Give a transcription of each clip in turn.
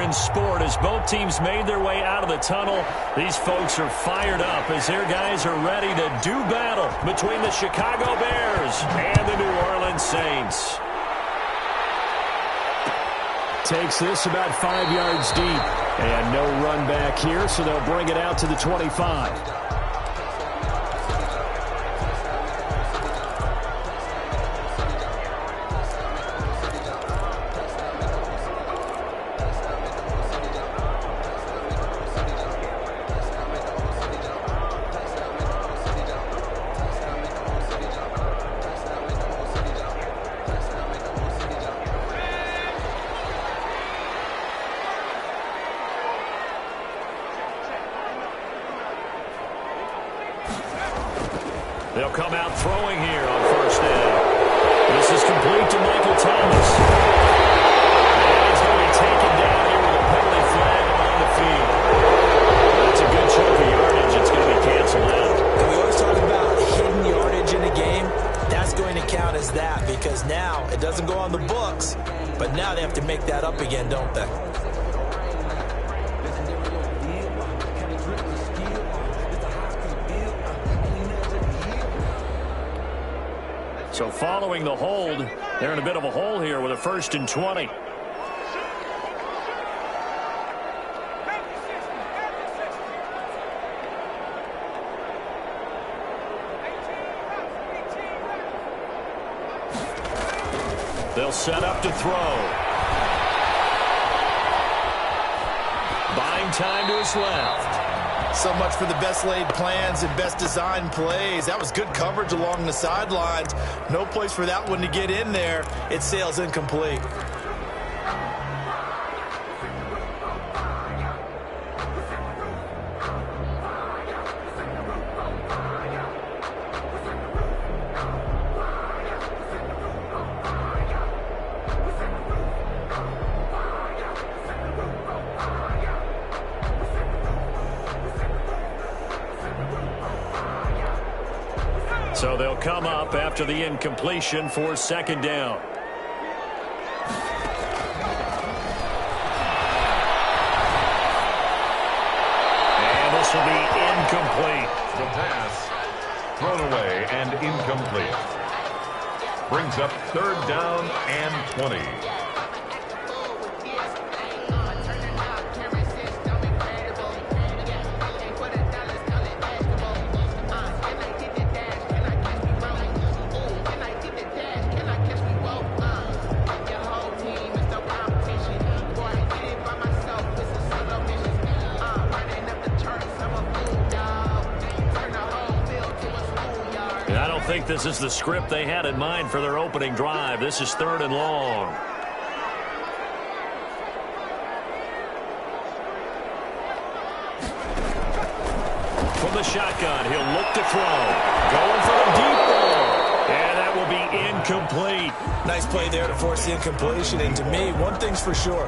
in sport as both teams made their way out of the tunnel. These folks are fired up as their guys are ready to do battle between the Chicago Bears and the New Orleans Saints. Takes this about 5 yards deep. And no run back here, so they'll bring it out to the 25. They'll come out throwing here on first down. This is complete to Michael Thomas. And he's going to be taken down here with a penalty flag on the field. That's a good chunk of yardage. It's going to be canceled out. And we always talk about hidden yardage in a game. That's going to count as that because now it doesn't go on the books, but now they have to make that up again, don't they? So following the hold, they're in a bit of a hole here with a 1st and 20. They'll set up to throw. Buying time to his left. So much for the best laid plans and best designed plays. That was good coverage along the sidelines. No place for that one to get in there. It sails incomplete. So they'll come up after the incompletion for 2nd down. And this will be incomplete. The pass thrown away and incomplete. Brings up 3rd down and 20. I think this is the script they had in mind for their opening drive. This is 3rd and long. From the shotgun, he'll look to throw. Going for the deep ball. And that will be incomplete. Nice play there to force the incompletion. And to me, one thing's for sure.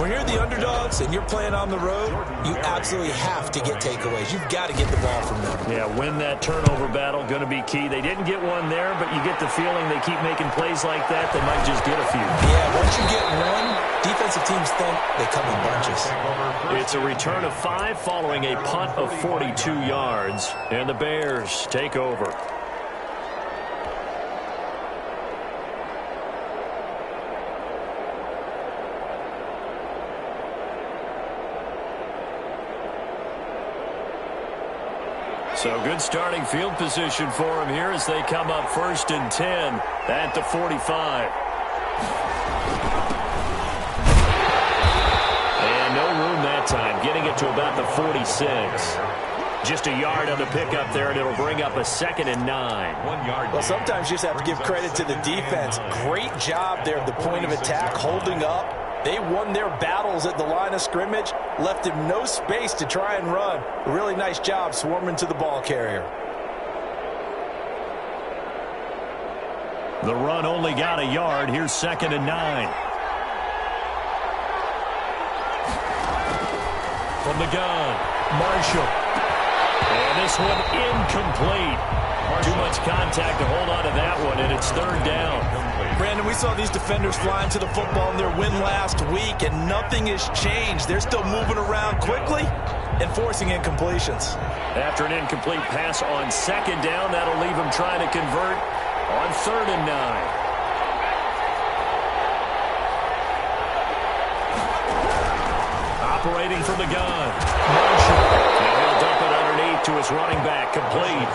When you're the underdogs and you're playing on the road, you absolutely have to get takeaways. You've got to get the ball from them. Yeah, win that turnover battle, going to be key. They didn't get one there, but you get the feeling they keep making plays like that, they might just get a few. Yeah, once you get one, defensive teams think they come in bunches. It's a return of 5 following a punt of 42 yards, and the Bears take over. So good starting field position for them here as they come up 1st and 10 at the 45. And no room that time, getting it to about the 46. Just a yard on the pickup there, and it'll bring up a 2nd and 9. 1 yard. Well, sometimes you just have to give credit to the defense. Great job there at the point of attack, holding up. They won their battles at the line of scrimmage, left him no space to try and run. A really nice job swarming to the ball carrier. The run only got a yard. Here's 2nd and 9. From the gun, Marshall. And this one incomplete. Too much contact to hold on to that one, and it's third down. Brandon, we saw these defenders flying to the football in their win last week, and nothing has changed. They're still moving around quickly and forcing incompletions. After an incomplete pass on second down, that'll leave him trying to convert on 3rd and 9. Operating from the gun. Now he'll dump it underneath to his running back. Complete.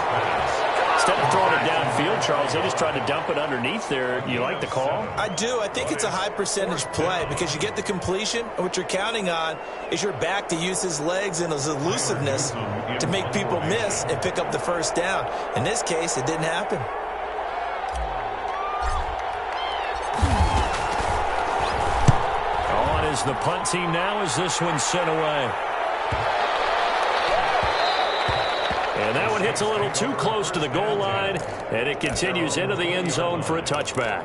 Instead of throwing it downfield, Charles, they just tried to dump it underneath there. You like the call? I do. I think it's a high percentage play because you get the completion, and what you're counting on is your back to use his legs and his elusiveness to make people miss and pick up the first down. In this case, it didn't happen. On is the punt team now as this one's sent away. And that one hits a little too close to the goal line, and it continues into the end zone for a touchback.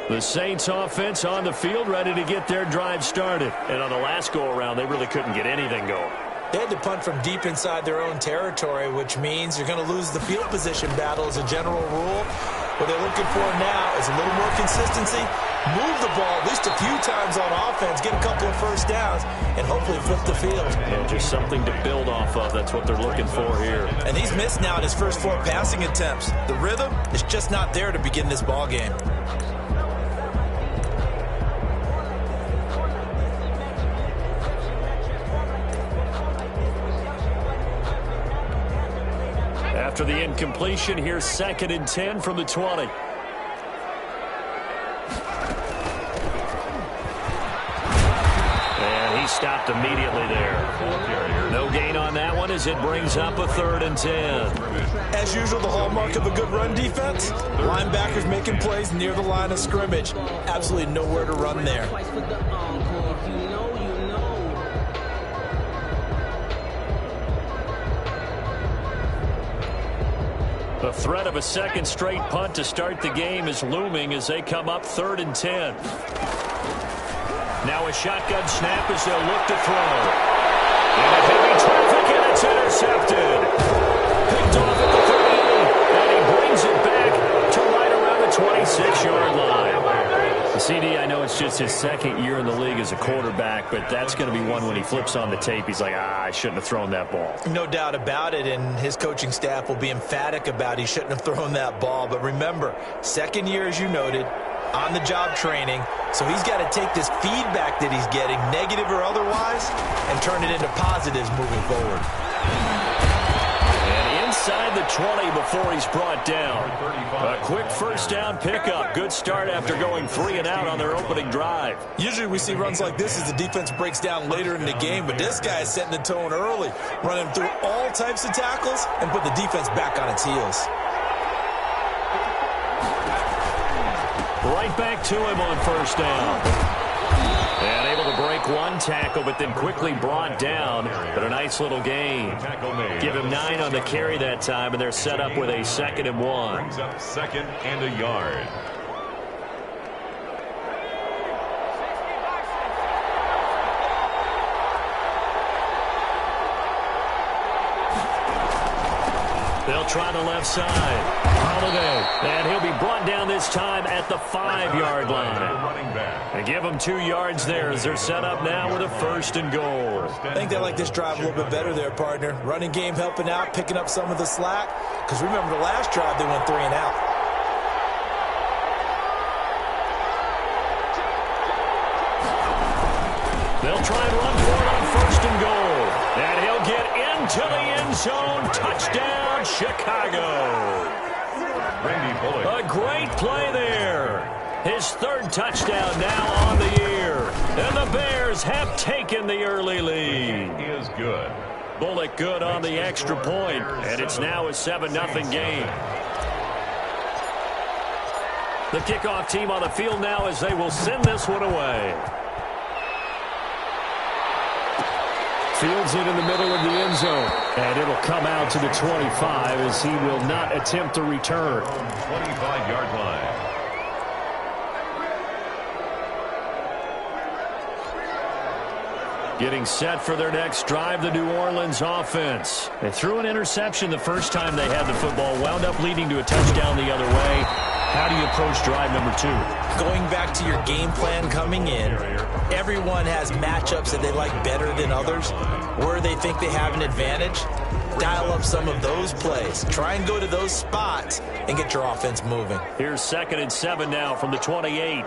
The Saints offense on the field, ready to get their drive started. And on the last go-around, they really couldn't get anything going. They had to punt from deep inside their own territory, which means you're going to lose the field position battle as a general rule. What they're looking for now is a little more consistency, move the ball at least a few times on offense, get a couple of first downs, and hopefully flip the field. Yeah, just something to build off of. That's what they're looking for here. And he's missed now in his first 4 passing attempts. The rhythm is just not there to begin this ball game. After the incompletion, here's 2nd and 10 from the 20. And he stopped immediately there. No gain on that one as it brings up a 3rd and 10. As usual, the hallmark of a good run defense, linebackers making plays near the line of scrimmage. Absolutely nowhere to run there. The threat of a second straight punt to start the game is looming as they come up 3rd and 10. Now a shotgun snap as they'll look to throw. And a heavy traffic, and it's intercepted. Picked off at the 38, and he brings it back to right around the 26-yard line. CD, I know it's just his 2nd year in the league as a quarterback, but that's going to be one when he flips on the tape. He's like, I shouldn't have thrown that ball. No doubt about it, and his coaching staff will be emphatic about he shouldn't have thrown that ball. But remember, 2nd year, as you noted, on-the-job training, so he's got to take this feedback that he's getting, negative or otherwise, and turn it into positives moving forward. Inside the 20 before he's brought down. A quick first down pickup. Good start after going 3 and out on their opening drive. Usually we see runs like this as the defense breaks down later in the game, but this guy is setting the tone early, running through all types of tackles and put the defense back on its heels. Right back to him on first down. And able to break one tackle, but then quickly brought down. But a nice little gain. Give him 9 on the carry that time, and they're set up with a 2nd and 1. Brings up 2nd and a yard. They'll try the left side. Holiday. And he'll be brought down this time at the 5-yard line. And give them 2 yards there as they're set up now with a 1st and goal. I think they like this drive a little bit better there, partner. Running game helping out, picking up some of the slack. Because remember the last drive, they went 3 and out. They'll try and run for it on 1st and goal. And he'll get into the end zone. Touchdown, Chicago. A great play there. His 3rd touchdown now on the year. And the Bears have taken the early lead. He is good. Bullock good on the extra point. And it's now a 7-0 game. The kickoff team on the field now as they will send this one away. Fields it in the middle of the end zone. And it'll come out to the 25 as he will not attempt to return. 25-yard line. Getting set for their next drive, the New Orleans offense. They threw an interception the first time they had the football, wound up leading to a touchdown the other way. How do you approach drive number 2? Going back to your game plan coming in, everyone has matchups that they like better than others. Where they think they have an advantage, dial up some of those plays. Try and go to those spots and get your offense moving. Here's 2nd and 7 now from the 28.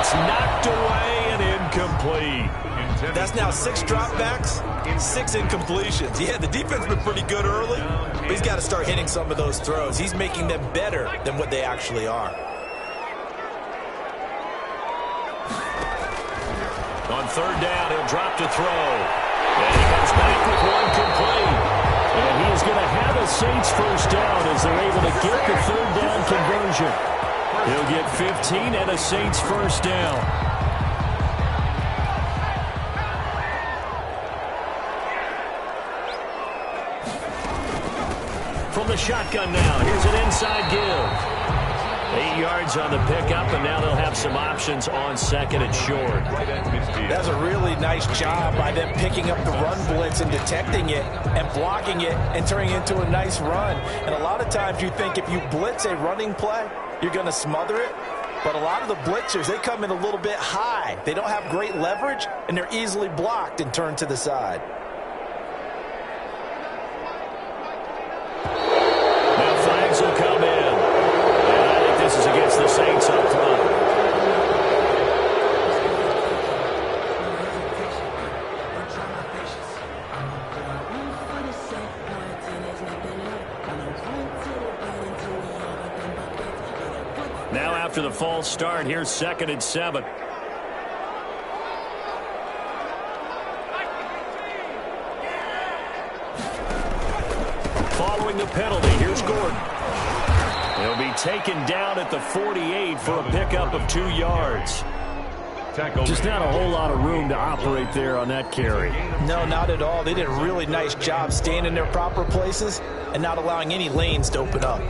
Knocked away and incomplete. That's now 6 dropbacks, 6 incompletions. Yeah, the defense been pretty good early, but he's got to start hitting some of those throws. He's making them better than what they actually are. On 3rd down, he'll drop to throw. And he comes back with one complete. And he's going to have a Saints first down as they're able to get the 3rd down conversion. He'll get 15 and a Saints first down. From the shotgun now, here's an inside give. 8 yards on the pickup, and now they'll have some options on 2nd and short. That's a really nice job by them picking up the run blitz and detecting it and blocking it and turning it into a nice run. And a lot of times you think if you blitz a running play, you're going to smother it. But a lot of the blitzers, they come in a little bit high. They don't have great leverage, and they're easily blocked and turned to the side. Now flags will come in. And I think this is against the Saints up front. Now after the false start, here's 2nd and 7. Following the penalty, here's Gordon. He'll be taken down at the 48 for a pickup of 2 yards. Just not a whole lot of room to operate there on that carry. No, not at all. They did a really nice job staying in their proper places and not allowing any lanes to open up.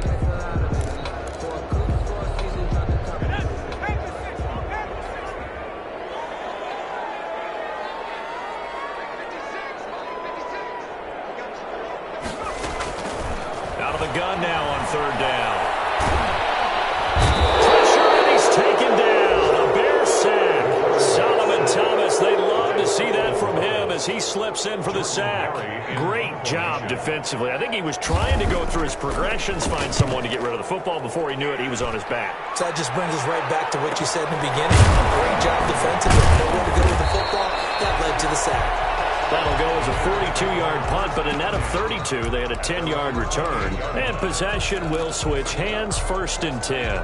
Gun now on 3rd down. Pressure, and he's taken down. A Bear sack. Solomon Thomas, they'd love to see that from him as he slips in for the sack. Great job defensively. I think he was trying to go through his progressions, find someone to get rid of the football. Before he knew it, he was on his back. So that just brings us right back to what you said in the beginning. Great job defensively. Nowhere to go with the football. That led to the sack. That'll go as a 42-yard punt, but a net of 32. They had a 10-yard return. And possession will switch hands, 1st and 10.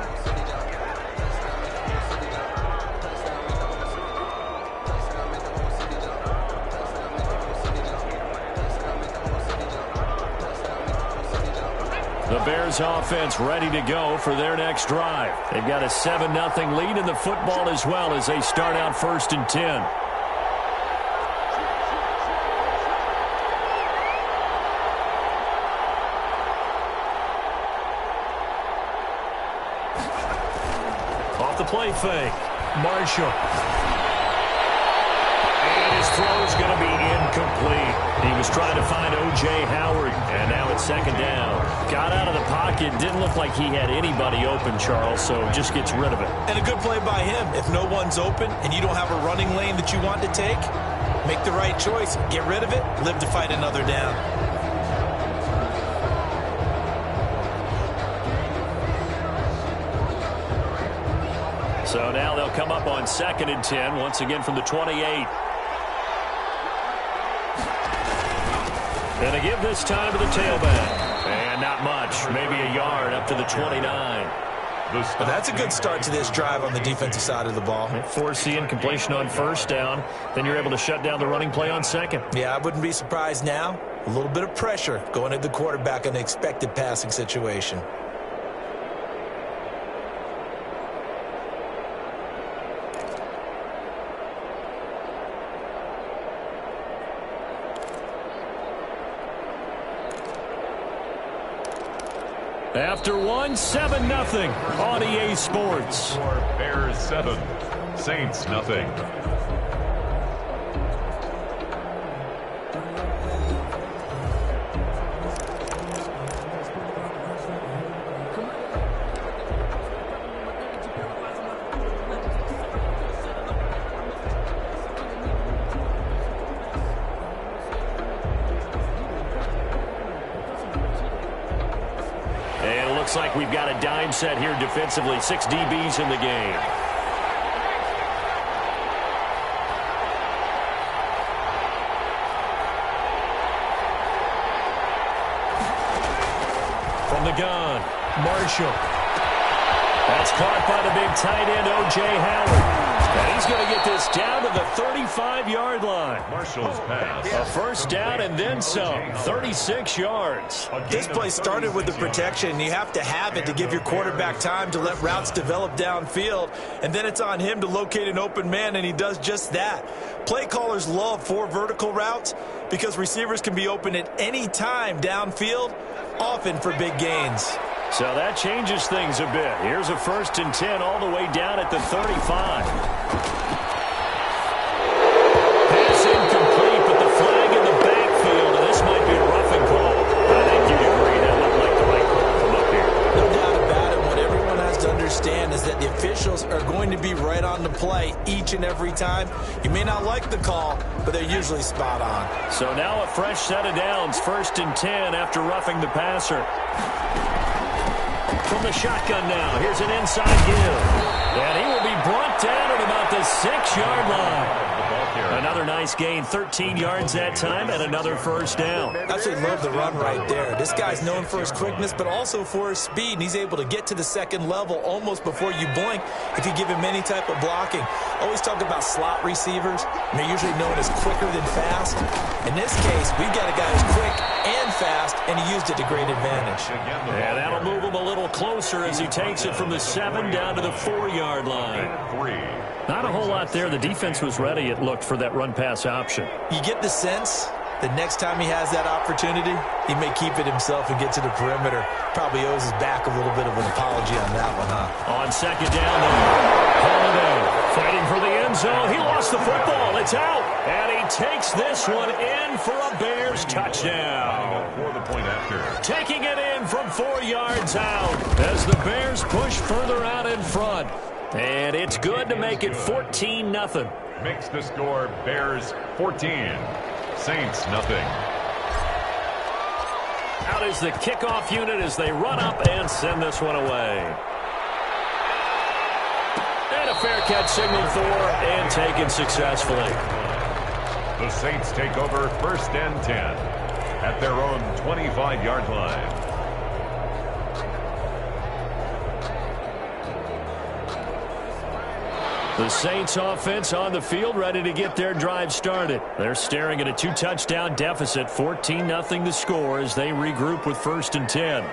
The Bears offense ready to go for their next drive. They've got a 7-0 lead in the football as well as they start out 1st and 10. Off the play fake. Marshall. And his throw is going to be incomplete. He was trying to find O.J. Howard, and now it's 2nd down. Got out of the pocket. Didn't look like he had anybody open, Charles, so just gets rid of it. And a good play by him. If no one's open and you don't have a running lane that you want to take, make the right choice. Get rid of it. Live to fight another down. So now they'll come up on 2nd and 10, once again from the 28. And a give this time to the tailback. And not much, maybe a yard up to the 29. But that's a good start to this drive on the defensive side of the ball. Force the incompletion on 1st down. Then you're able to shut down the running play on 2nd. Yeah, I wouldn't be surprised now. A little bit of pressure going at the quarterback in an expected passing situation. After one, 7-0 on EA Sports. Bears 7, Saints nothing. Looks like we've got a dime set here defensively. 6 DBs in the game. From the gun, Marshall. That's caught by the big tight end, O.J. Howard. And he's going to get this down to the 35-yard line. Marshall's pass. A first down and then some. 36 yards. This play started with the protection. You have to have it to give your quarterback time to let routes develop downfield. And then it's on him to locate an open man, and he does just that. Play callers love 4 vertical routes because receivers can be open at any time downfield, often for big gains. So that changes things a bit. Here's a 1st and 10 all the way down at the 35. Pass incomplete, but the flag in the backfield, and this might be a roughing call. I think you'd agree that looked like the right call from up here. No doubt about it. What everyone has to understand is that the officials are going to be right on the play each and every time. You may not like the call, but they're usually spot on. So now a fresh set of downs, 1st and 10 after roughing the passer. From the shotgun now, here's an inside give. And he will be brought down at about the 6-yard line. Another nice gain, 13 yards that time, and another first down. I absolutely love the run right there. This guy's known for his quickness, but also for his speed, and he's able to get to the second level almost before you blink if you give him any type of blocking. Always talk about slot receivers, and they're usually known as quicker than fast. In this case, we've got a guy who's quick and fast, and he used it to great advantage. And that'll move him a little closer as he takes it from the 7 down to the 4-yard line. Not a whole lot there. The defense was ready, it looked, for that run-pass option. You get the sense that next time he has that opportunity, he may keep it himself and get to the perimeter. Probably owes his back a little bit of an apology on that one, huh? On 2nd down, Holiday fighting for the end zone. He lost the football. It's out. And he takes this one in for a Bears touchdown. For the point after. Taking it in from 4 yards out as the Bears push further out in front. And it's good to make it 14-0. Makes the score Bears 14, Saints nothing. Out is the kickoff unit as they run up and send this one away. And a fair catch signaled for and taken successfully. The Saints take over 1st and 10 at their own 25-yard line. The Saints offense on the field, ready to get their drive started. They're staring at a 2-touchdown deficit, 14-0 the score as they regroup with 1st and 10.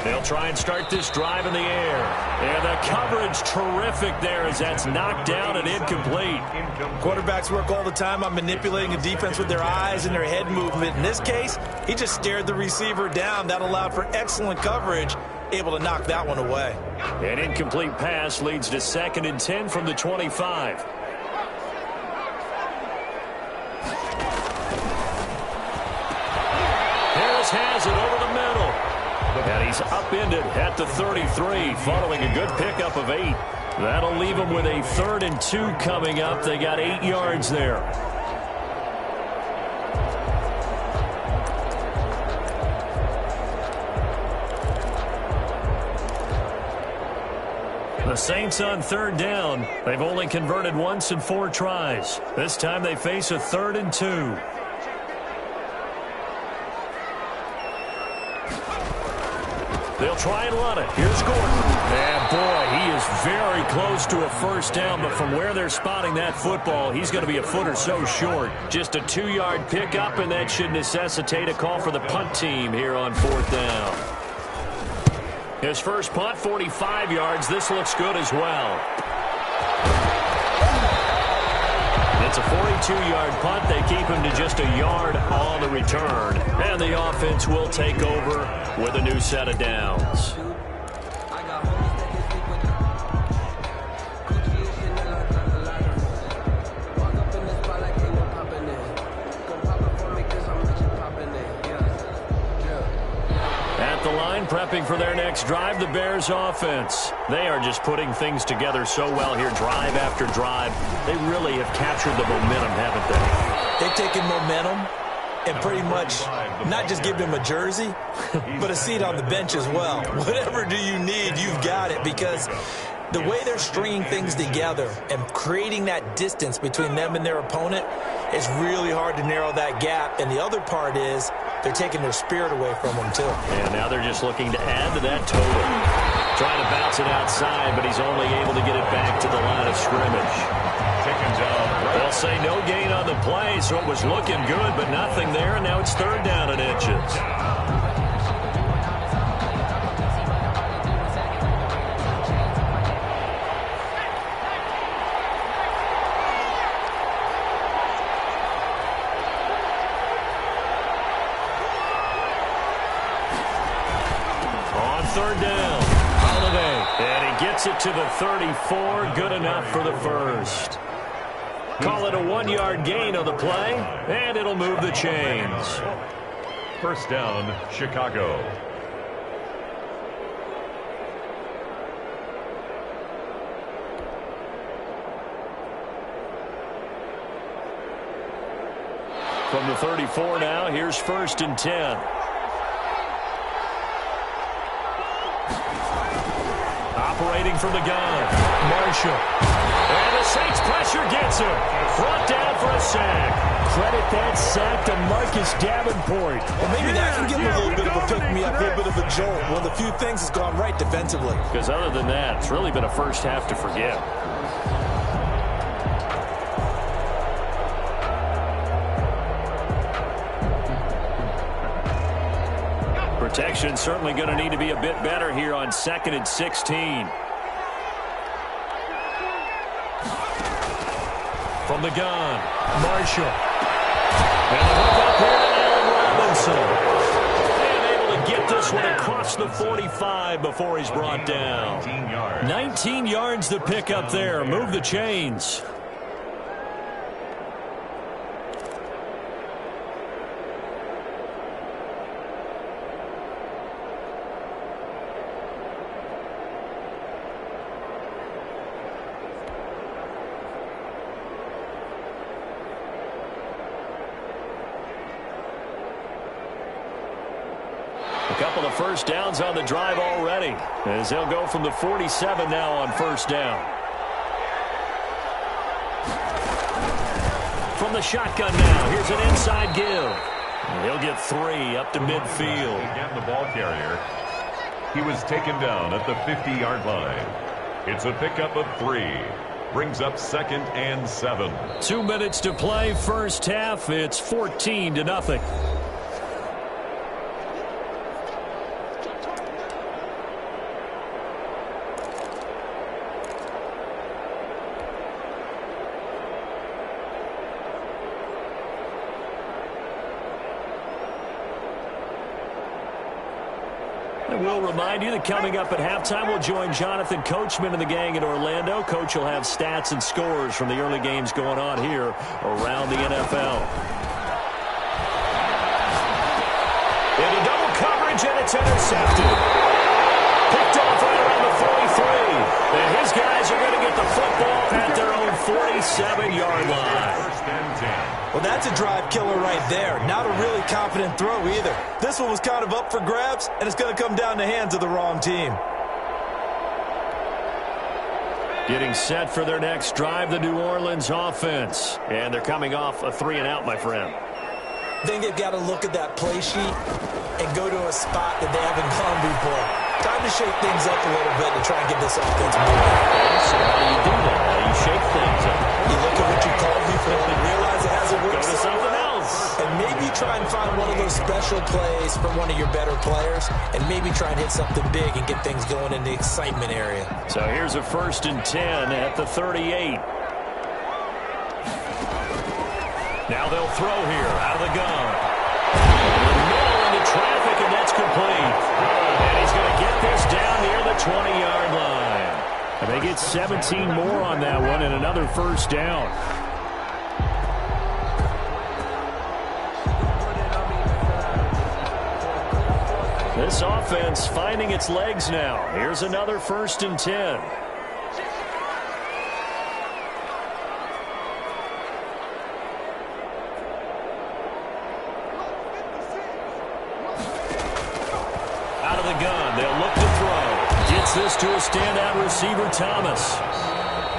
They'll try and start this drive in the air. And the coverage terrific there as that's knocked down and incomplete. Quarterbacks work all the time on manipulating a defense with their eyes and their head movement. In this case, he just stared the receiver down. That allowed for excellent coverage, able to knock that one away. An incomplete pass leads to 2nd and 10 from the 25. Harris has it over the middle. And he's upended at the 33 following a good pickup of 8. That'll leave him with a 3rd and 2 coming up. They got 8 yards there. The Saints on 3rd down. They've only converted once in 4 tries. This time they face a 3rd and 2. They'll try and run it. Here's Gordon. And boy, he is very close to a first down, but from where they're spotting that football, he's going to be a foot or so short. Just a 2-yard pickup, and that should necessitate a call for the punt team here on 4th down. His first punt, 45 yards. This looks good as well. It's a 42-yard punt. They keep him to just a yard on the return. And the offense will take over with a new set of downs. The line prepping for their next drive, the Bears offense. They are just putting things together so well here, drive after drive. They really have captured the momentum, haven't they? They've taken momentum and pretty much not just give him a jersey, but a seat on the bench as well. Whatever do you need, you've got it, because the way they're stringing things together and creating that distance between them and their opponent, it's really hard to narrow that gap. And the other part is they're taking their spirit away from them, too. And now they're just looking to add to that total. Trying to bounce it outside, but he's only able to get it back to the line of scrimmage. Taken down. They'll say no gain on the play, so it was looking good, but nothing there, and now it's third down and inches. Third down, Holiday, and he gets it to the 34, good enough for the first. Call it a 1-yard gain on the play, and it'll move the chains. First down, Chicago. From the 34 now, here's 1st and 10. Operating from the gun, Marshall. And the Saints pressure gets him. Brought down for a sack. Credit that sack to Marcus Davenport. Well, maybe that can give him a little bit of a pick-me-up, a little bit of a jolt. One of the few things has gone right defensively. Because other than that, it's really been a first half to forget. Protection certainly going to need to be a bit better here on 2nd and 16. From the gun, Marshall. And the hook up here to Allen Robinson. And able to get this one across the 45 before he's brought down. 19 yards. 19 yards to pick up there. Move the chains. A couple of first downs on the drive already, as they'll go from the 47 now on first down. From the shotgun now, here's an inside give. He'll get 3 up to midfield. Again, the ball carrier. He was taken down at the 50-yard line. It's a pickup of 3. Brings up 2nd and 7. 2 minutes to play, first half. It's 14-0. We'll remind you that coming up at halftime, we'll join Jonathan Coachman and the gang in Orlando. Coach will have stats and scores from the early games going on here around the NFL. Into double coverage, and it's intercepted. Picked off right around the 43. And his guys are going to get the football at their own 47-yard line. First and 10. Well, that's a drive killer right there. Not a really confident throw either. This one was kind of up for grabs, and it's going to come down the hands of the wrong team. Getting set for their next drive, the New Orleans offense. And they're coming off a 3-and-out, my friend. I think they've got to look at that play sheet and go to a spot that they haven't gone before. Time to shake things up a little bit to try and get this offense moving. So how do you do that? How do you shake things up? You look at what you called before and realize it hasn't worked. Go to something else. And maybe try and find one of those special plays from one of your better players, and maybe try and hit something big and get things going in the excitement area. So here's a 1st and 10 at the 38. Now they'll throw here out of the gun. Middle into traffic, and that's complete. And he's going to get this down near the 20-yard line. And they get 17 more on that one and another 1st down. This offense finding its legs now. Here's another 1st and 10. Out of the gun, they'll look to throw. Gets this to a standout receiver, Thomas.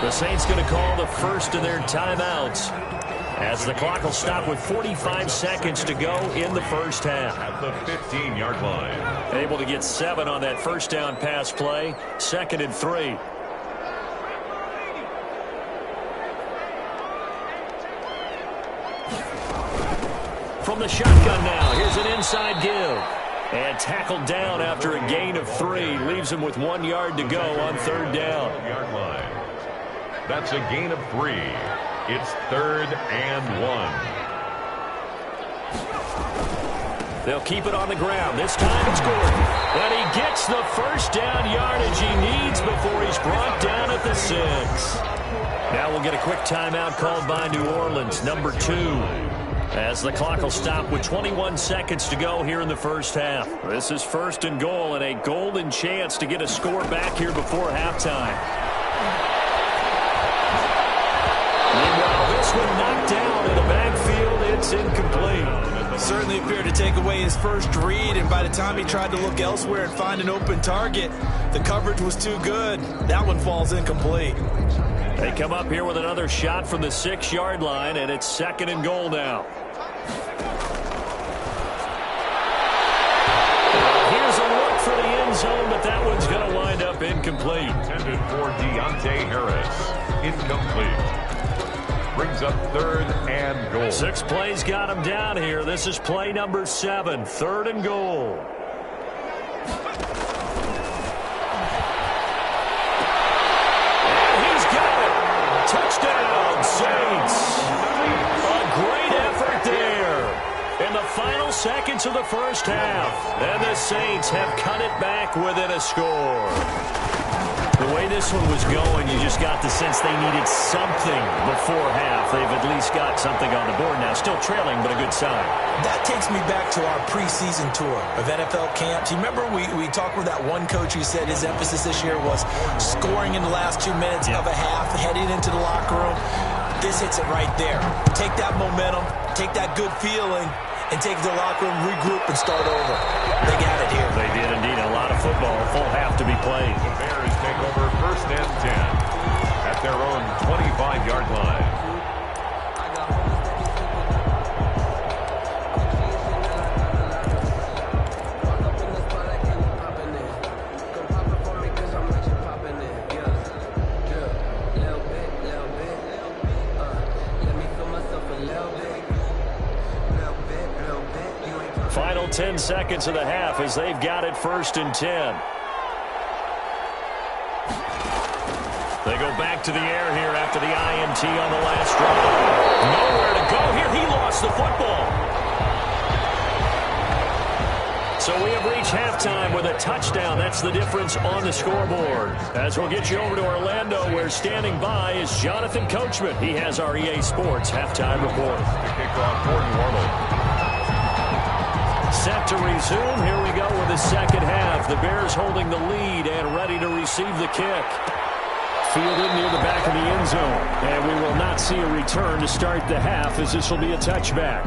The Saints going to call the first of their timeouts, as the clock will stop with 45 seconds to go in the 1st half. At the 15-yard line. Able to get 7 on that 1st down pass play. 2nd and 3. From the shotgun now, here's an inside give. And tackled down after a gain of 3. Leaves him with 1 yard to go on 3rd down. Yard line. That's a gain of 3. It's 3rd and 1. They'll keep it on the ground. This time it's Gordon. And he gets the 1st down yardage he needs before he's brought down at the 6. Now we'll get a quick timeout called by New Orleans, number 2. As the clock will stop with 21 seconds to go here in the 1st half. This is 1st and goal, and a golden chance to get a score back here before halftime. Meanwhile, this one knocked down in the backfield. It's incomplete. Certainly appeared to take away his first read, and by the time he tried to look elsewhere and find an open target, the coverage was too good. That one falls incomplete. They come up here with another shot from the 6-yard line, and it's 2nd and goal now. Here's a look for the end zone, but that one's going to wind up incomplete. Intended for Deontay Harris. Incomplete. Brings up 3rd and goal. 6 plays got him down here. This is play number 7, 3rd and goal. Touchdown, Saints. A great effort there in the final seconds of the 1st half. And the Saints have cut it back within a score. The way this one was going, you just got the sense they needed something before half. They've at least got something on the board now. Still trailing, but a good sign. That takes me back to our preseason tour of NFL camps. You remember we talked with that one coach who said his emphasis this year was scoring in the last 2 minutes of a half, heading into the locker room. This hits it right there. Take that momentum, take that good feeling, and take it to the locker room, regroup, and start over. They got it here. They did indeed. A lot of football, a full half to be played. The Bears take over 1st and 10 at their own 25-yard line. Final 10 seconds of the half as they've got it 1st and 10. They go back to the air here after the INT on the last drive. Nowhere to go here. He lost the football. So we have reached halftime with a touchdown. That's the difference on the scoreboard. As we'll get you over to Orlando, where standing by is Jonathan Coachman. He has our EA Sports halftime report. To kick off for New Orleans. Set to resume. Here we go with the 2nd half. The Bears holding the lead and ready to receive the kick. Fielded near the back of the end zone. And we will not see a return to start the half, as this will be a touchback.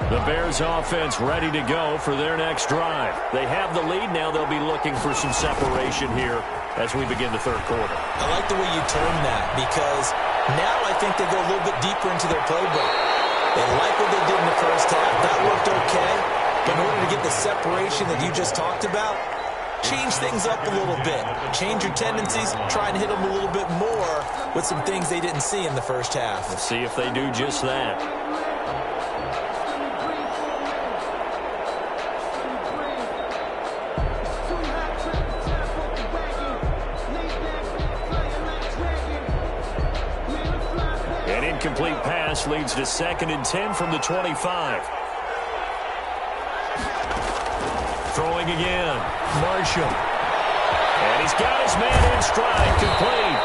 The Bears offense ready to go for their next drive. They have the lead. Now they'll be looking for some separation here as we begin the 3rd quarter. I like the way you termed that, because now I think they go a little bit deeper into their playbook. They like what they did in the 1st half. That worked okay. But in order to get the separation that you just talked about, change things up a little bit. Change your tendencies, try and hit them a little bit more with some things they didn't see in the first half. We'll see if they do just that. An incomplete pass leads to 2nd and 10 from the 25. Throwing again. Marshall. And he's got his man in stride, complete.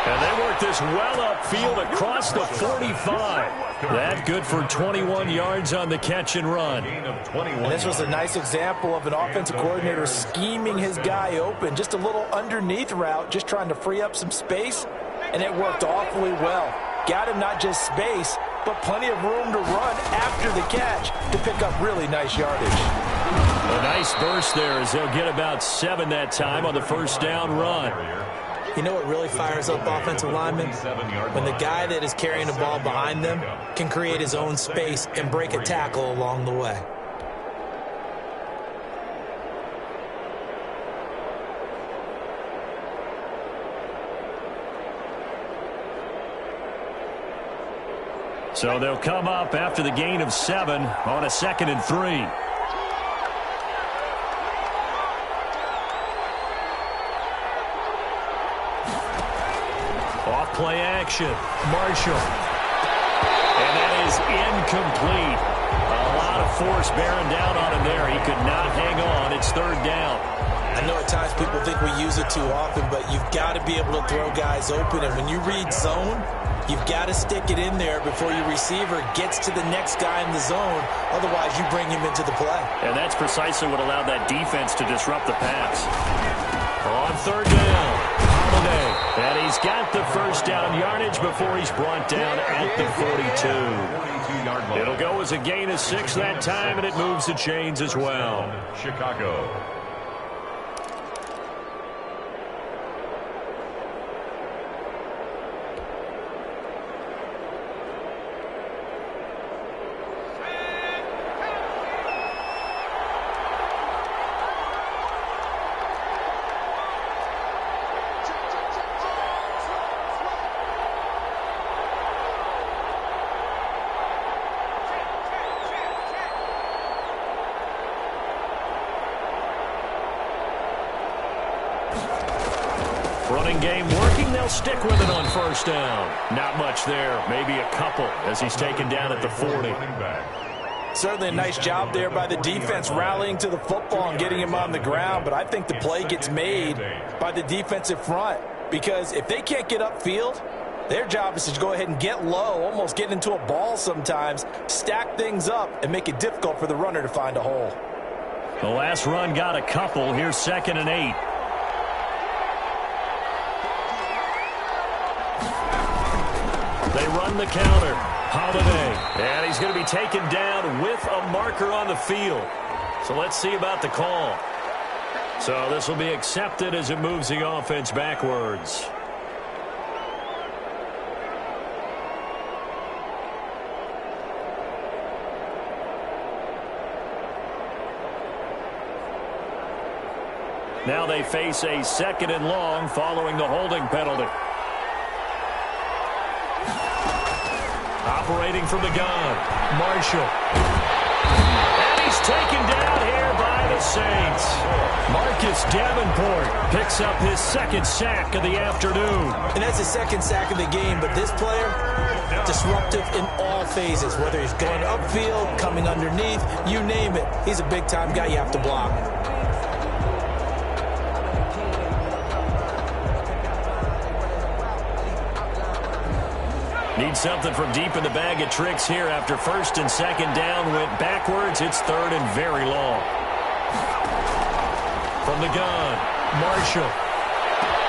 And they work this well upfield across the 45. That good for 21 yards on the catch and run. And this was a nice example of an offensive coordinator scheming his guy open. Just a little underneath route, just trying to free up some space. And it worked awfully well. Got him not just space, but plenty of room to run after the catch to pick up really nice yardage. A nice burst there as they'll get about 7 that time on the first down run. You know what really fires up offensive linemen? When the guy that is carrying the ball behind them can create his own space and break a tackle along the way. So they'll come up after the gain of 7 on a 2nd and 3. Off play action. Marshall. And that is incomplete. A lot of force bearing down on him there. He could not hang on. It's 3rd down. I know at times people think we use it too often, but you've got to be able to throw guys open. And when you read zone, you've got to stick it in there before your receiver gets to the next guy in the zone. Otherwise, you bring him into the play. And that's precisely what allowed that defense to disrupt the pass. On 3rd down, Holiday. And he's got the first down yardage before he's brought down at the 42. It'll go as a gain of 6 that time, and it moves the chains as well. Chicago. Running game working. They'll stick with it on 1st down. Not much there. Maybe a couple as he's taken down at the 40. Certainly a nice job there by the defense rallying to the football and getting him on the ground. But I think the play gets made by the defensive front. Because if they can't get upfield, their job is to go ahead and get low, almost get into a ball sometimes, stack things up, and make it difficult for the runner to find a hole. The last run got a couple. Here's 2nd and 8. They run the counter. Holiday. And he's going to be taken down with a marker on the field. So let's see about the call. So this will be accepted as it moves the offense backwards. Now they face a 2nd and long following the holding penalty. Operating from the gun, Marshall. And he's taken down here by the Saints. Marcus Davenport picks up his 2nd sack of the afternoon. And that's his 2nd sack of the game, but this player, disruptive in all phases, whether he's going upfield, coming underneath, you name it. He's a big-time guy you have to block. Need something from deep in the bag of tricks here after 1st and 2nd down went backwards. It's 3rd and very long. From the gun, Marshall.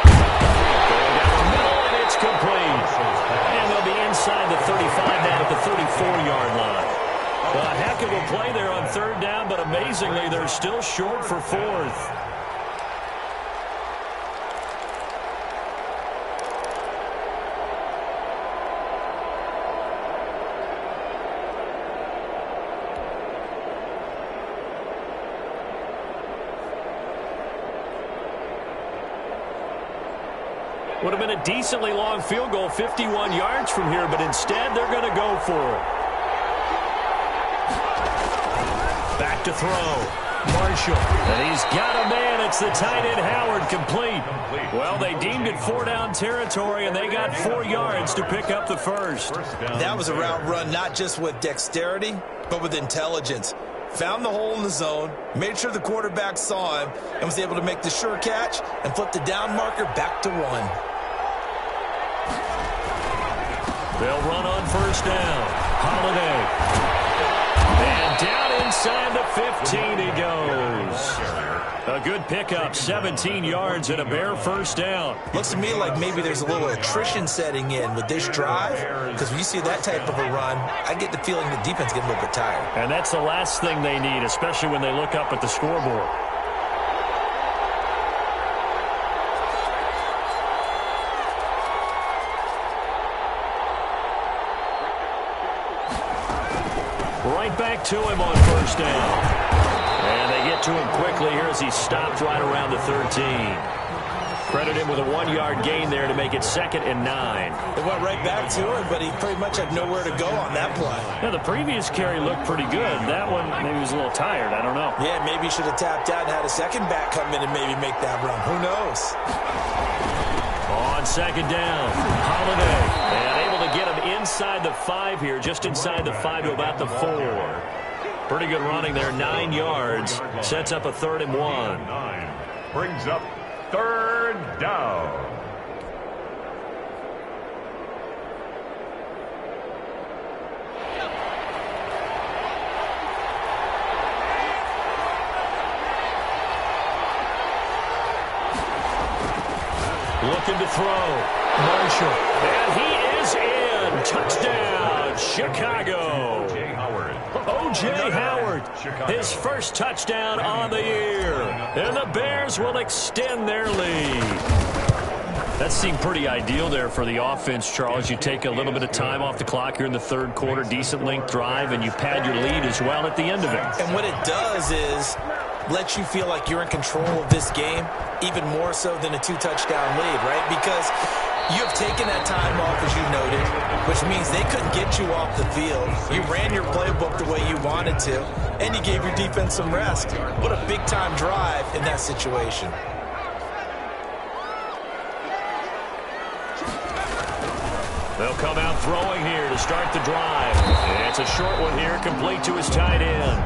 Going down the middle, and it's complete. And they'll be inside the 35 now at the 34-yard line. A heck of a play there on 3rd down, but amazingly, they're still short for 4th. Would have been a decently long field goal, 51 yards from here, but instead they're going to go for it. Back to throw. Marshall. And he's got a man. It's the tight end Howard, complete. Well, they deemed it 4-down territory, and they got 4 yards to pick up the first. That was a route run not just with dexterity, but with intelligence. Found the hole in the zone, made sure the quarterback saw him, and was able to make the sure catch and flip the down marker back to 1. They'll run on first down. Holiday. And down inside the 15 he goes. A good pickup, 17 yards and a bare first down. Looks to me like maybe there's a little attrition setting in with this drive, because when you see that type of a run, I get the feeling the defense getting a little bit tired. And that's the last thing they need, especially when they look up at the scoreboard. Right back to him on first down. And they get to him quickly here as he stopped right around the 13. Credit him with a 1-yard gain there to make it 2nd and 9. It went right back to him, but he pretty much had nowhere to go on that play. Yeah, the previous carry looked pretty good. That one, maybe he was a little tired. I don't know. Yeah, maybe he should have tapped out and had a second back come in and maybe make that run. Who knows? On second down, Holiday. And able to get him inside the 5 here, just inside the 5 to about the 4. Pretty good running there, 9 yards. Sets up a 3rd and 1. Brings up 3rd down. Looking to throw. Marshall. And he is in. Touchdown, Chicago. O.J. Howard, his first touchdown on the year. And the Bears will extend their lead. That seemed pretty ideal there for the offense, Charles. You take a little bit of time off the clock here in the 3rd quarter, decent length drive, and you pad your lead as well at the end of it. And what it does is let you feel like you're in control of this game, even more so than a 2-touchdown lead, right? Because you have taken that time off, as you noted, which means they couldn't get you off the field. You ran your playbook the way you wanted to, and you gave your defense some rest. What a big-time drive in that situation. They'll come out throwing here to start the drive. And it's a short one here, complete to his tight end.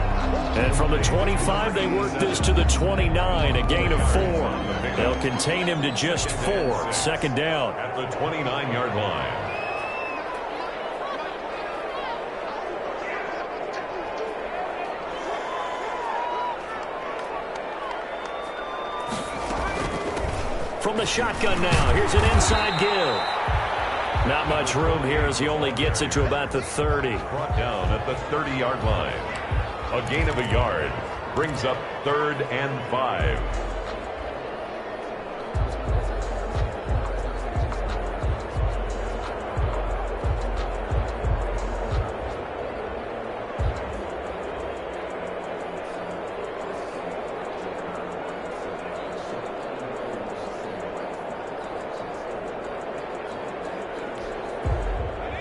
And from the 25, they work this to the 29, a gain of 4. They'll contain him to just 4. 2nd down. At the 29-yard line. From the shotgun now, here's an inside give. Not much room here as he only gets it to about the 30. Brought down at the 30-yard line. A gain of a yard brings up 3rd and 5.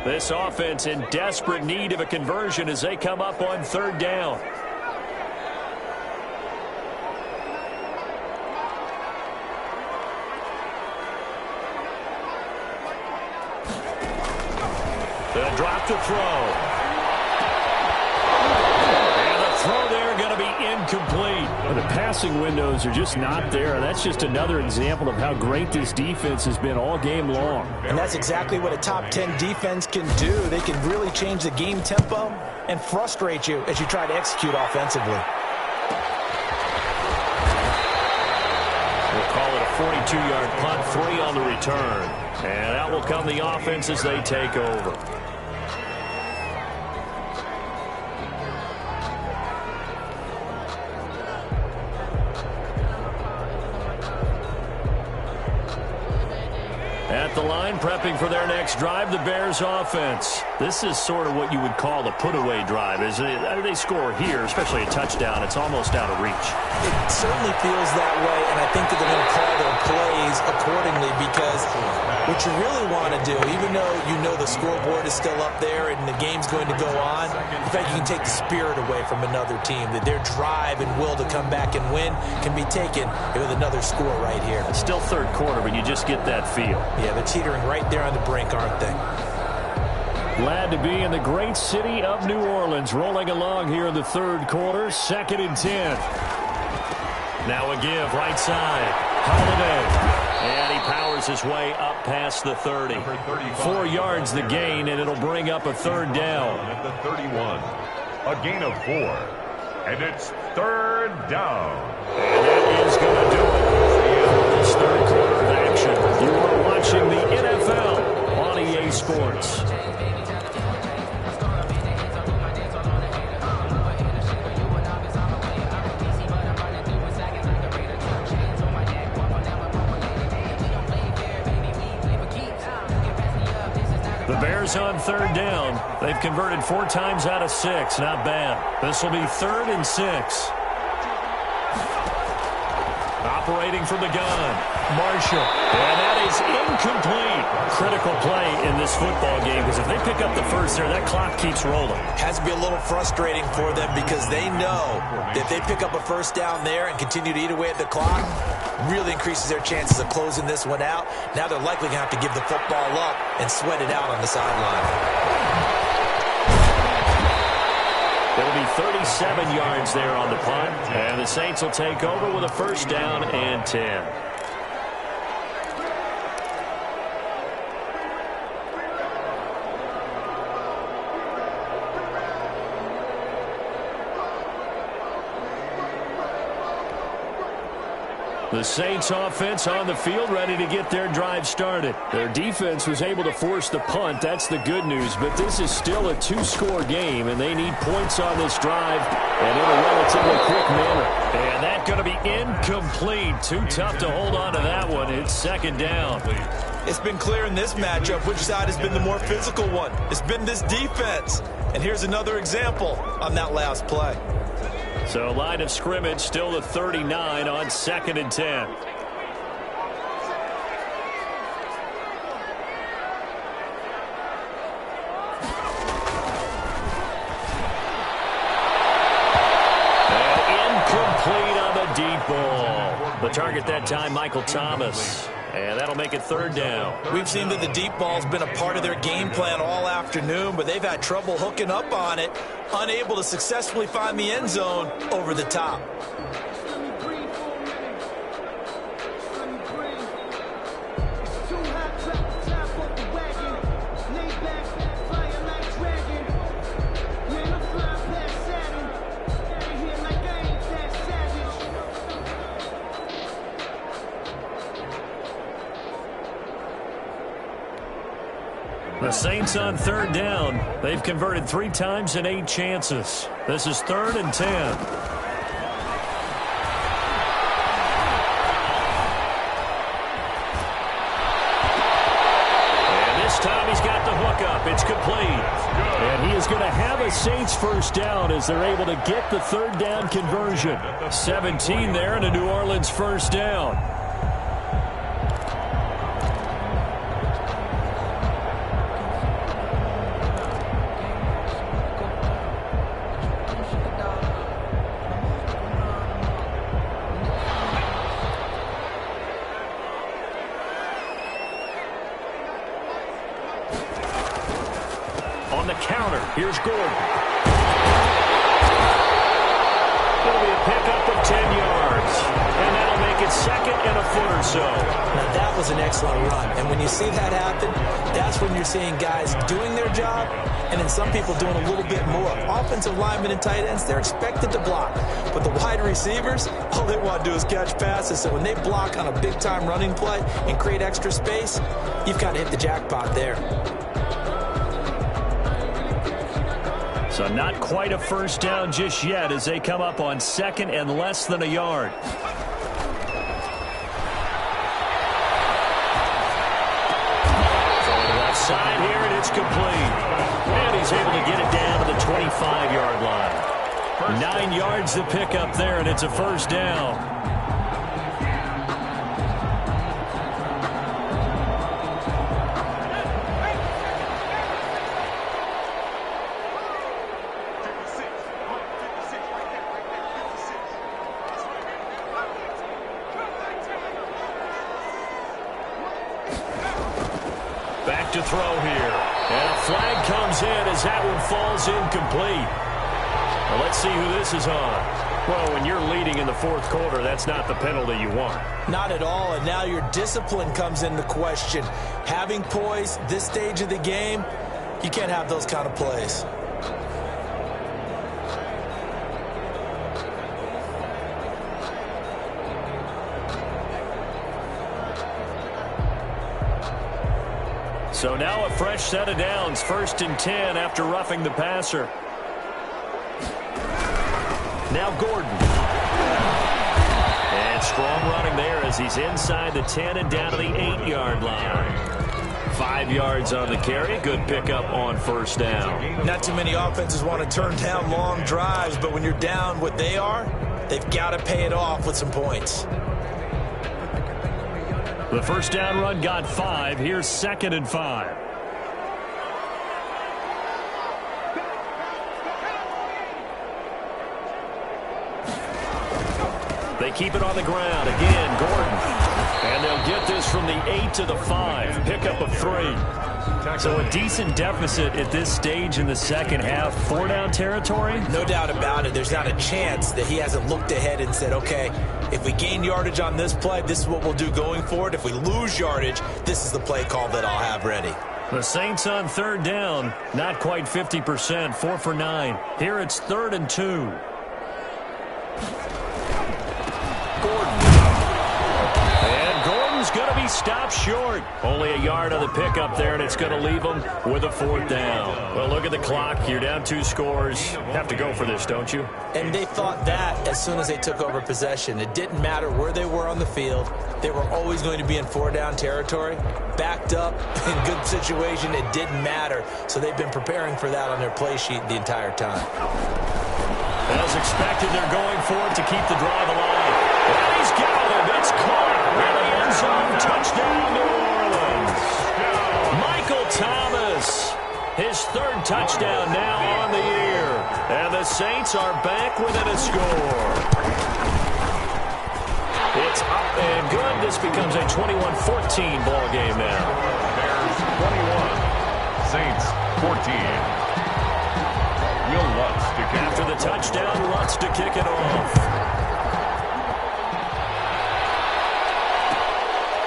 This offense in desperate need of a conversion as they come up on 3rd down. The drop to throw. And the throw there going to be incomplete. Well, the passing windows are just not there. That's just another example of how great this defense has been all game long. And that's exactly what a top 10 defense can do. They can really change the game tempo and frustrate you as you try to execute offensively. We'll call it a 42-yard punt, 3 on the return. And out will come the offense as they take over. At at the line, prepping for their next drive, the Bears offense. This is sort of what you would call a put-away drive, isn't it? They score here, especially a touchdown. It's almost out of reach. It certainly feels that way, and I think that they're going to call their plays accordingly because what you really want to do, even though you know the scoreboard is still up there and the game's going to go on, in fact, you can take the spirit away from another team, that their drive and will to come back and win can be taken with another score right here. It's still third quarter, but you just get that feel. Yeah, they're teetering right there on the brink, aren't they? Glad to be in the great city of New Orleans, rolling along here in the third quarter, 2nd and 10. Now a give, right side, Holiday. And he powers his way up past the 30. 4 yards the gain, and it'll bring up a third down. At the 31, a gain of 4. And it's third down. And that is going to do it for this third quarter of action. You are watching the NFL on EA Sports. The Bears on third down. They've converted 4 times out of 6. Not bad. This will be 3rd and 6. Operating from the gun, Marshall. And that is incomplete. Critical play in this football game because if they pick up the first there, that clock keeps rolling. Has to be a little frustrating for them because they know that if they pick up a first down there and continue to eat away at the clock, really increases their chances of closing this one out. Now they're likely going to have to give the football up and sweat it out on the sideline. It'll be 37 yards there on the punt, and the Saints will take over with a first down and 10. The Saints offense on the field, ready to get their drive started. Their defense was able to force the punt. That's the good news. But this is still a 2-score game, and they need points on this drive and in a relatively quick manner. And that's going to be incomplete. Too tough to hold on to that one. It's 2nd down. It's been clear in this matchup which side has been the more physical one. It's been this defense. And here's another example on that last play. So line of scrimmage still the 39 on 2nd and 10. And incomplete on the deep ball. The target that time, Michael Thomas. And that'll make it 3rd down. We've seen that the deep ball's been a part of their game plan all afternoon, but they've had trouble hooking up on it, unable to successfully find the end zone over the top. The Saints on 3rd down. They've converted 3 times in 8 chances. This is 3rd and 10. And this time he's got the hook up. It's complete. And he is going to have a Saints first down as they're able to get the 3rd down conversion. 17 there and a New Orleans first down. On the counter, here's Gordon. It'll be a pickup of 10 yards. And that'll make it 2nd and a foot or so. Now that was an excellent run. And when you see that happen, that's when you're seeing guys doing their job and then some people doing a little bit more. Offensive linemen and tight ends, they're expected to block. But the wide receivers, all they want to do is catch passes. So when they block on a big-time running play and create extra space, you've got to hit the jackpot there. So not quite a first down just yet as they come up on 2nd and less than a yard. it's complete. And he's able to get it down to the 25-yard line. 9 yards to pick up there, and it's a first down. Back to throw here. And a flag comes in as that one falls incomplete. Well, let's see who this is on. Well, when you're leading in the fourth quarter, that's not the penalty you want. Not at all, and now your discipline comes into question. Having poise this stage of the game, you can't have those kind of plays. So now a fresh set of downs, 1st and 10 after roughing the passer. Now Gordon. And strong running there as he's inside the 10 and down to the 8-yard line. 5 yards on the carry. Good pickup on first down. Not too many offenses want to turn down long drives, but when you're down what they are, they've got to pay it off with some points. The first down run got 5. Here's 2nd and 5. They keep it on the ground. Again, Gordon. And they'll get this from the 8 to the 5. Pickup of 3. So a decent deficit at this stage in the second half. 4-down territory? No doubt about it. There's not a chance that he hasn't looked ahead and said, okay, if we gain yardage on this play, this is what we'll do going forward. If we lose yardage, this is the play call that I'll have ready. The Saints on 3rd down. Not quite 50%. 4 for 9. Here it's 3rd and 2. Gordon. And Gordon's going to be stopped short. Only a yard on the pickup there, and it's going to leave him with a 4th down. Well, look at the clock. You're down 2 scores. Have to go for this, don't you? And they thought that as soon as they took over possession. It didn't matter where they were on the field. They were always going to be in 4-down territory. Backed up, in good situation, it didn't matter. So they've been preparing for that on their play sheet the entire time. As expected, they're going for it to keep the drive alive. And he's got it. It's caught in the end zone. Touchdown, New Orleans. Michael Thomas, his 3rd touchdown now on the year. And the Saints are back within a score. It's up and good. This becomes a 21-14 ball game now. Bears 21, Saints 14. Will Lutz to kick After the touchdown, Lutz to kick it off.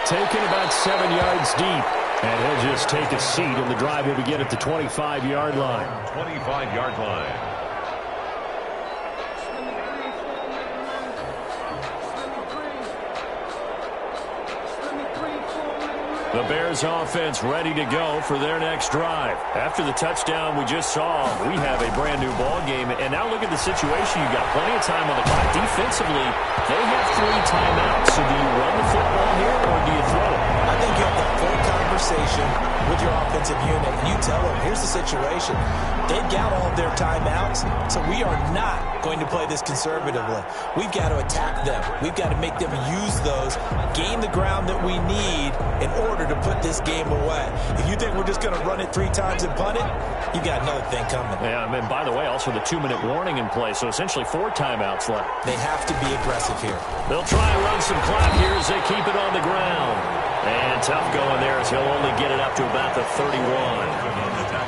Taken about 7 yards deep. And he'll just take a seat, and the drive will begin at the 25-yard line. 25-yard line. The Bears offense ready to go for their next drive. After the touchdown we just saw, we have a brand new ball game. And now look at the situation. You've got plenty of time on the clock. Defensively, they have 3 timeouts. So do you run the football here or do you throw it? I think you have that full conversation with your offensive unit. And you tell them, here's the situation. They've got all of their timeouts, so we are not going to play this conservatively. We've got to attack them. We've got to make them use those, gain the ground that we need in order to put this game away. If you think we're just going to run it 3 times and punt it, you got another thing coming. Yeah, and by the way, also the 2-minute warning in play, so essentially 4 timeouts left. They have to be aggressive here. They'll try and run some clock here as they keep it on the ground. And tough going there as he'll only get it up to about the 31.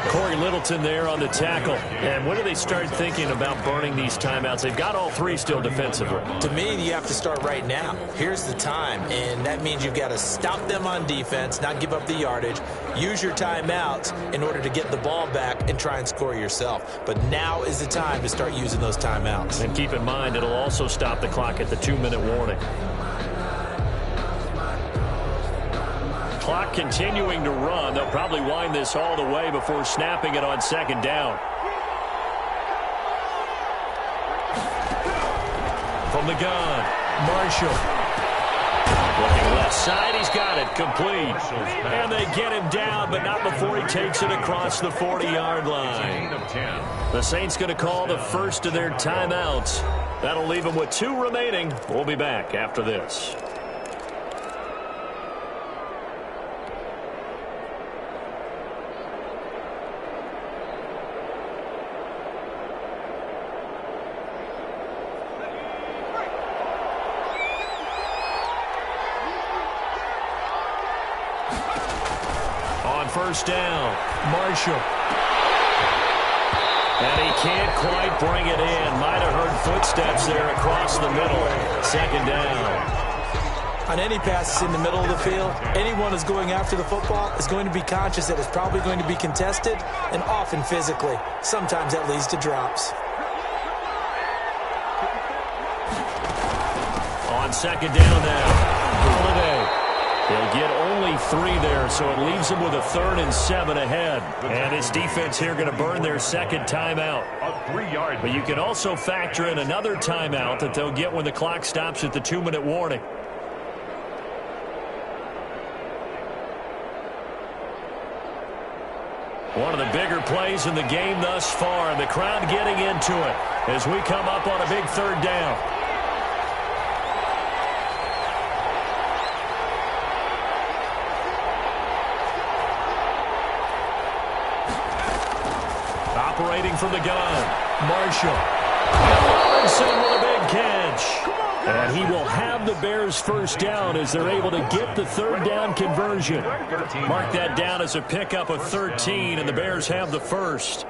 Corey Littleton there on the tackle. And when do they start thinking about burning these timeouts? They've got all 3 still defensively. To me, you have to start right now. Here's the time, and that means you've got to stop them on defense, not give up the yardage, use your timeouts in order to get the ball back and try and score yourself. But now is the time to start using those timeouts. And keep in mind, it'll also stop the clock at the 2-minute warning. Clock continuing to run. They'll probably wind this all the way before snapping it on 2nd down. From the gun, Marshall. Looking left side, he's got it, complete. And they get him down, but not before he takes it across the 40-yard line. The Saints going to call the first of their timeouts. That'll leave them with 2 remaining. We'll be back after this. First down, Marshall. And he can't quite bring it in. Might have heard footsteps there across the middle. Second down. On any passes in the middle of the field, anyone who's going after the football is going to be conscious that it's probably going to be contested, and often physically. Sometimes that leads to drops. On second down now, Holiday. They'll get only 3 there, so it leaves them with a 3rd and 7 ahead. And his defense here going to burn their second timeout. But you can also factor in another timeout that they'll get when the clock stops at the 2-minute warning. One of the bigger plays in the game thus far, and the crowd getting into it as we come up on a big 3rd down. Operating from the gun, Marshall. And Robinson with a big catch. And he will have the Bears first down as they're able to get the 3rd down conversion. Mark that down as a pickup of 13, and the Bears have the first.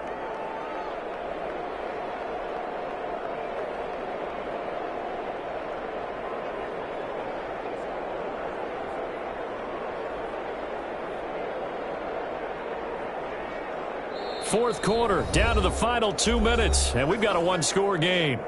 Fourth quarter, down to the final 2 minutes, and we've got a 1-score game.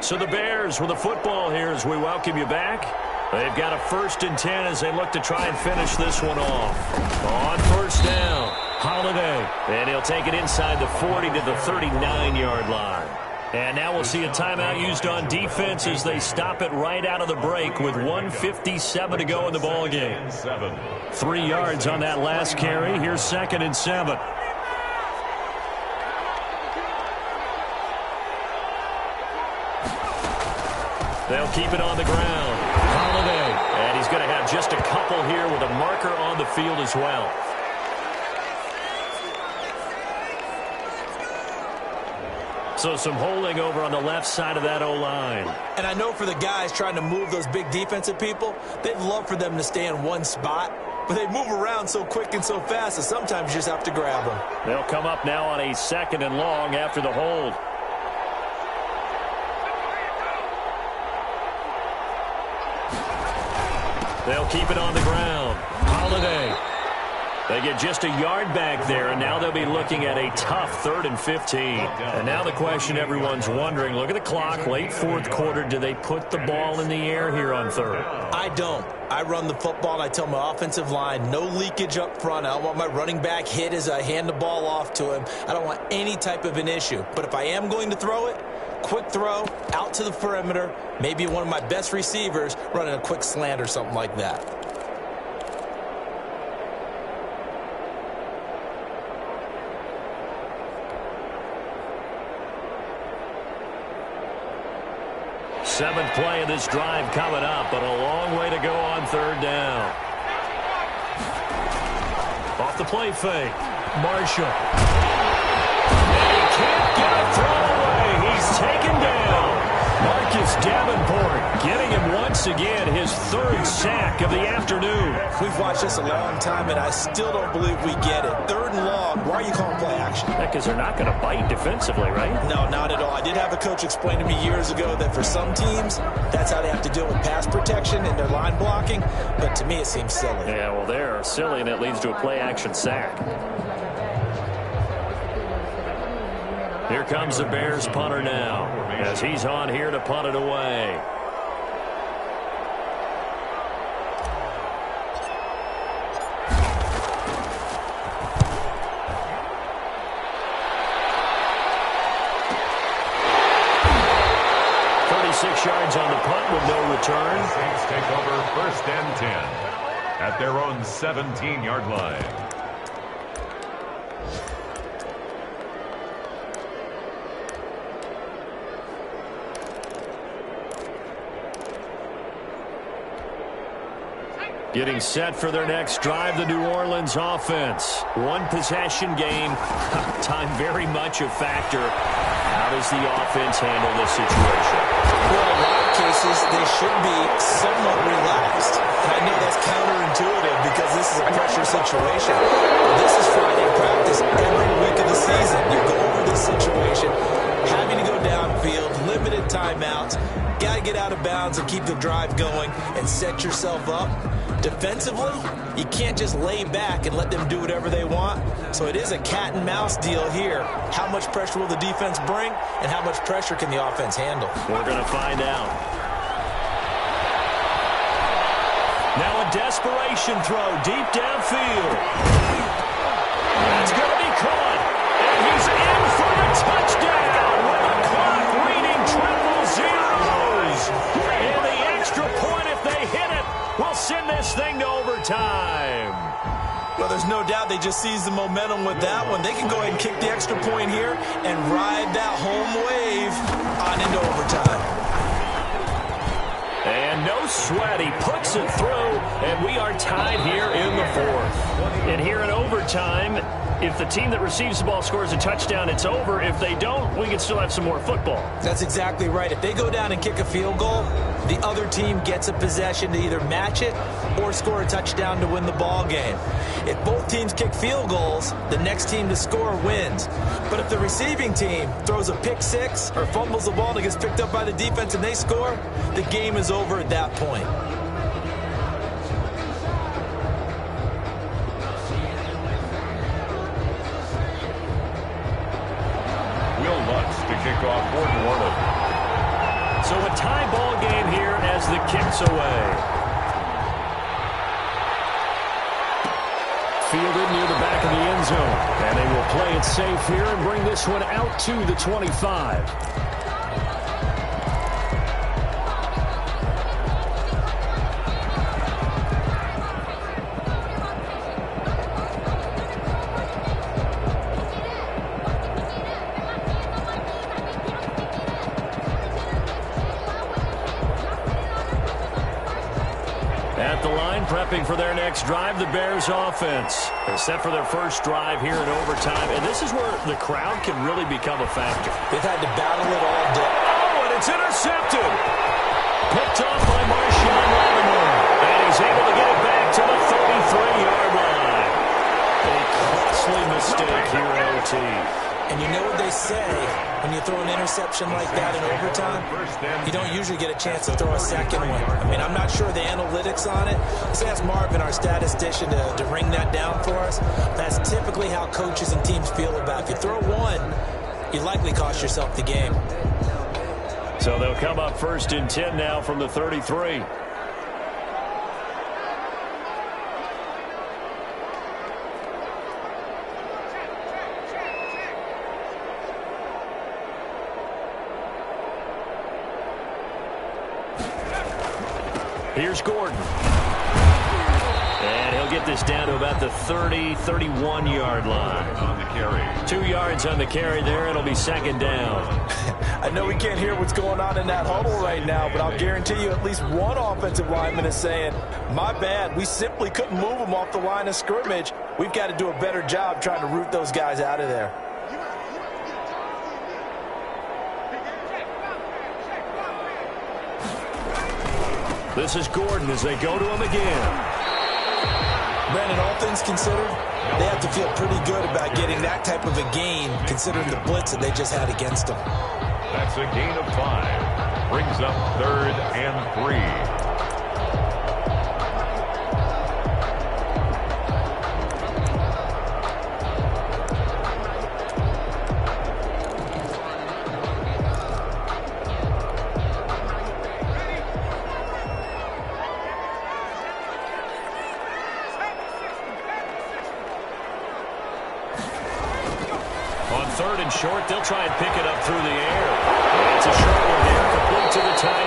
So the Bears with the football here as we welcome you back. They've got a 1st and 10 as they look to try and finish this one off. On first down, Holiday. And he'll take it inside the 40 to the 39-yard line. And now we'll see a timeout used on defense as they stop it right out of the break with 1:57 to go in the ballgame. 3 yards on that last carry. Here's 2nd and 7. They'll keep it on the ground. Holiday. And he's going to have just a couple here with a marker on the field as well. So some holding over on the left side of that O-line. And I know for the guys trying to move those big defensive people, they'd love for them to stay in one spot. But they move around so quick and so fast that sometimes you just have to grab them. They'll come up now on a 2nd and long after the hold. They'll keep it on the ground. Holiday. They get just a yard back there, and now they'll be looking at a tough 3rd and 15. And now the question everyone's wondering, look at the clock, late 4th quarter, do they put the ball in the air here on 3rd? I don't. I run the football, and I tell my offensive line, no leakage up front. I don't want my running back hit as I hand the ball off to him. I don't want any type of an issue. But if I am going to throw it, quick throw, out to the perimeter, maybe one of my best receivers running a quick slant or something like that. Seventh play of this drive coming up, but a long way to go on 3rd down. Off the play fake, Marshall. And he can't get a throw away. He's taken down. Marcus Davenport getting him once again his 3rd sack of the afternoon. We've watched this a long time, and I still don't believe we get it. 3rd and long. Why are you calling play action? Because they're not going to bite defensively, right? No, not at all. I did have a coach explain to me years ago that for some teams, that's how they have to deal with pass protection and their line blocking. But to me, it seems silly. Yeah, well, they're silly, and it leads to a play action sack. Here comes the Bears punter now as he's on here to punt it away. 6 yards on the punt with no return. Saints take over 1st and 10 at their own 17-yard line. Getting set for their next drive, the New Orleans offense. One possession game. Time very much a factor. How does the offense handle this situation? Well, in a lot of cases, they should be somewhat relaxed. And I know that's counterintuitive because this is a pressure situation. But this is Friday practice every week of the season. You go over this situation, having to go downfield, limited timeouts, got to get out of bounds and keep the drive going and set yourself up. Defensively, you can't just lay back and let them do whatever they want. So it is a cat and mouse deal here. How much pressure will the defense bring, and how much pressure can the offense handle? We're going to find out. Now a desperation throw deep downfield. That's going to be caught. And he's in for the touchdown with the clock reading triple zeros. And the extra point, if they hit it, will send this thing to overtime. Well, there's no doubt they just seized the momentum with that one. They can go ahead and kick the extra point here and ride that home wave on into overtime. And no sweat, he puts it through, and we are tied here in the 4th. And here in overtime, if the team that receives the ball scores a touchdown, it's over. If they don't, we can still have some more football. That's exactly right. If they go down and kick a field goal, the other team gets a possession to either match it or score a touchdown to win the ball game. If both teams kick field goals, the next team to score wins. But if the receiving team throws a pick six or fumbles the ball and it gets picked up by the defense and they score, the game is over at that point. Kick off for New Orleans. So a tie ball game here as the kick's away. Fielded near the back of the end zone. And they will play it safe here and bring this one out to the 25. Prepping for their next drive, the Bears offense. They're set for their first drive here in overtime, and this is where the crowd can really become a factor. They've had to battle it all day. Oh, and it's intercepted. Picked off by Marshawn Lattimore, and he's able to get it back to the 33-yard line. A costly mistake here in OT. And you know what they say, when you throw an interception like that in overtime, you don't usually get a chance to throw a second one. I mean, I'm not sure the analytics on it. Let's ask Marvin, our statistician, to ring that down for us. That's typically how coaches and teams feel about it. If you throw one, you likely cost yourself the game. So they'll come up 1st and 10 now from the 33. Here's Gordon. And he'll get this down to about the 30, 31-yard line. On the carry. 2 yards on the carry there. It'll be 2nd down. I know we can't hear what's going on in that huddle right now, but I'll guarantee you at least one offensive lineman is saying, my bad, we simply couldn't move them off the line of scrimmage. We've got to do a better job trying to root those guys out of there. This is Gordon as they go to him again. Brandon, all things considered, they have to feel pretty good about getting that type of a gain considering the blitz that they just had against them. That's a gain of 5. Brings up 3rd and 3. Short, they'll try and pick it up through the air. It's a short one here, complete to the top.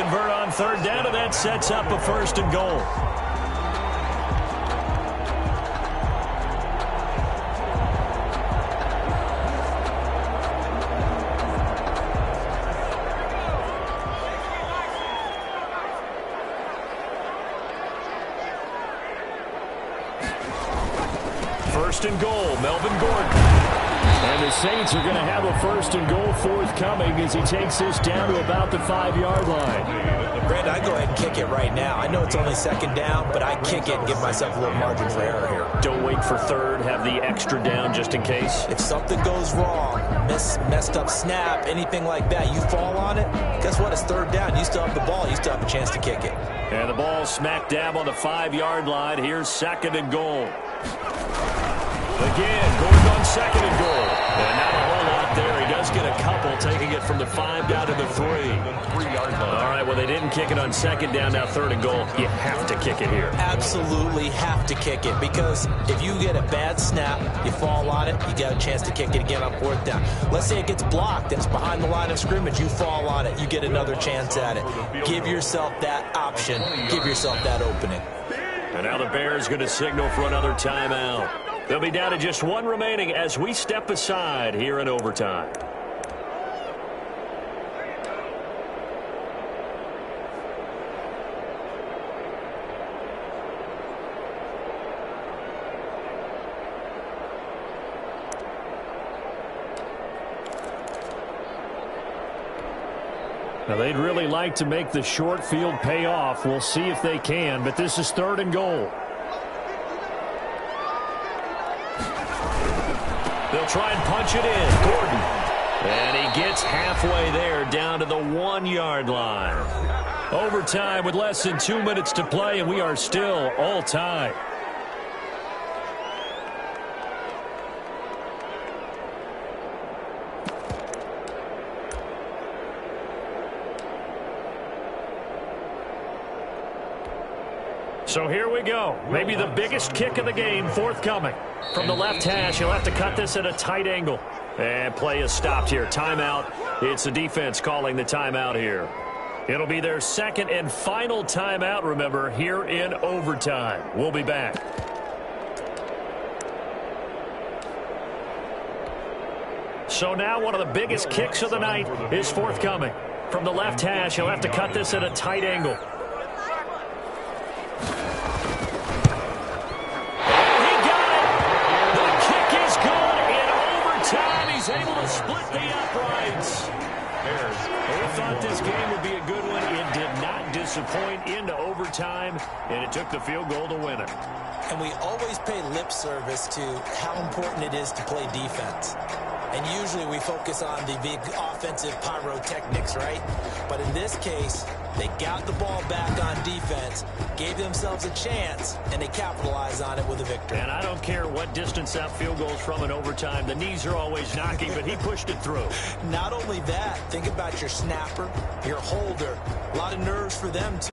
convert on third down, and that sets up a 1st and goal. First and goal, Melvin Gordon. And the Saints are going to have a 1st and goal forthcoming as he takes this down to about the 5-yard line. Brandon, I go ahead and kick it right now. I know it's only 2nd down, but I kick it and give myself a little margin for error here. Don't wait for third. Have the extra down just in case. If something goes wrong, messed up snap, anything like that, you fall on it, guess what? It's 3rd down. You still have the ball. You still have a chance to kick it. And the ball smack dab on the 5-yard line. Here's 2nd and goal. Again, Gordon on 2nd and goal. And not a whole lot there. He does get a couple, taking it from the 5 down to the 3. All right, well, they didn't kick it on 2nd down, now 3rd and goal. You have to kick it here. Absolutely have to kick it, because if you get a bad snap, you fall on it, you got a chance to kick it again on 4th down. Let's say it gets blocked and it's behind the line of scrimmage. You fall on it, you get another chance at it. Give yourself that option. Give yourself that opening. And now the Bears going to signal for another timeout. They'll be down to just 1 remaining as we step aside here in overtime. Now, they'd really like to make the short field pay off. We'll see if they can, but this is 3rd and goal. They'll try and punch it in. Gordon. And he gets halfway there, down to the 1-yard line. Overtime with less than 2 minutes to play, and we are still all tied. So here we go. Maybe the biggest kick of the game forthcoming. From the left hash, he'll have to cut this at a tight angle. And play is stopped here. Timeout. It's the defense calling the timeout here. It'll be their 2nd and final timeout, remember, here in overtime. We'll be back. So now one of the biggest kicks of the night is forthcoming. From the left hash, he'll have to cut this at a tight angle. He's able to split the uprights. We thought this game would be a good one. It did not disappoint into overtime, and it took the field goal to win it. And we always pay lip service to how important it is to play defense. And usually we focus on the big offensive pyrotechnics, right? But in this case, they got the ball back on defense, gave themselves a chance, and they capitalized on it with a victory. And I don't care what distance that field goes from in overtime. The knees are always knocking, but he pushed it through. Not only that, think about your snapper, your holder. A lot of nerves for them, too.